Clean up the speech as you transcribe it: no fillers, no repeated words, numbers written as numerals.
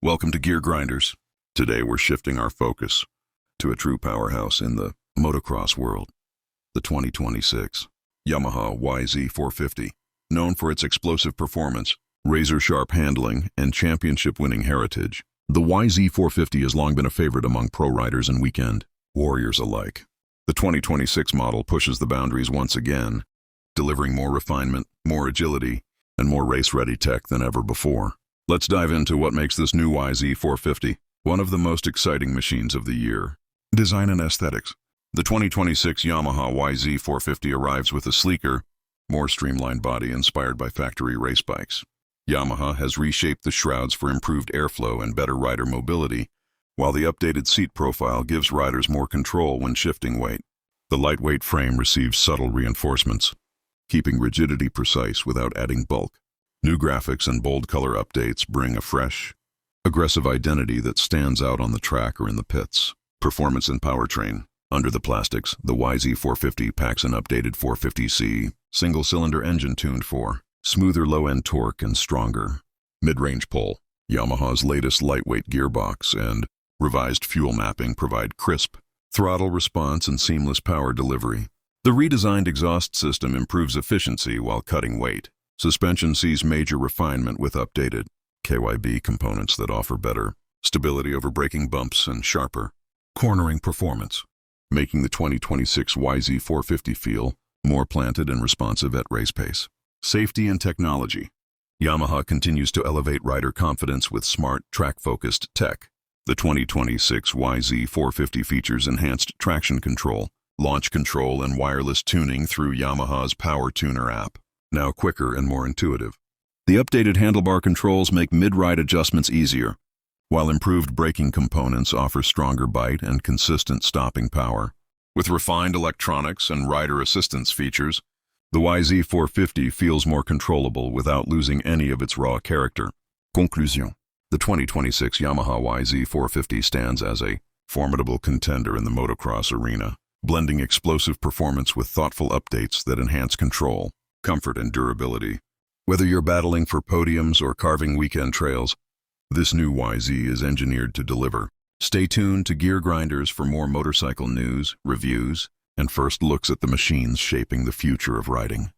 Welcome to Gear Grinders. Today we're shifting our focus to a true powerhouse in the motocross world, the 2026 Yamaha YZ 450. Known for its explosive performance, razor-sharp handling, and championship-winning heritage, the YZ 450 has long been a favorite among pro riders and weekend warriors alike. The 2026 model pushes the boundaries once again, delivering more refinement, more agility, and more race-ready tech than ever before. Let's dive into what makes this new YZ 450 one of the most exciting machines of the year. Design and aesthetics. The 2026 Yamaha YZ 450 arrives with a sleeker, more streamlined body inspired by factory race bikes. Yamaha has reshaped the shrouds for improved airflow and better rider mobility, while the updated seat profile gives riders more control when shifting weight. The lightweight frame receives subtle reinforcements, keeping rigidity precise without adding bulk. New graphics and bold color updates bring a fresh, aggressive identity that stands out on the track or in the pits. Performance and powertrain. Under the plastics, the YZ 450 packs an updated 450C single-cylinder engine tuned for smoother low-end torque and stronger mid-range pull. Yamaha's latest lightweight gearbox and revised fuel mapping provide crisp throttle response and seamless power delivery. The redesigned exhaust system improves efficiency while cutting weight. Suspension sees major refinement with updated KYB components that offer better stability over braking bumps and sharper cornering performance, making the 2026 YZ 450 feel more planted and responsive at race pace. Safety and technology. Yamaha continues to elevate rider confidence with smart, track-focused tech. The 2026 YZ 450 features enhanced traction control, launch control, and wireless tuning through Yamaha's Power Tuner app, now quicker and more intuitive. The updated handlebar controls make mid-ride adjustments easier, while improved braking components offer stronger bite and consistent stopping power. With refined electronics and rider assistance features, the YZ 450 feels more controllable without losing any of its raw character. Conclusion. The 2026 Yamaha YZ 450 stands as a formidable contender in the motocross arena, blending explosive performance with thoughtful updates that enhance control, comfort, and durability. Whether you're battling for podiums or carving weekend trails, this new YZ is engineered to deliver. Stay tuned to Gear Grinders for more motorcycle news, reviews, and first looks at the machines shaping the future of riding.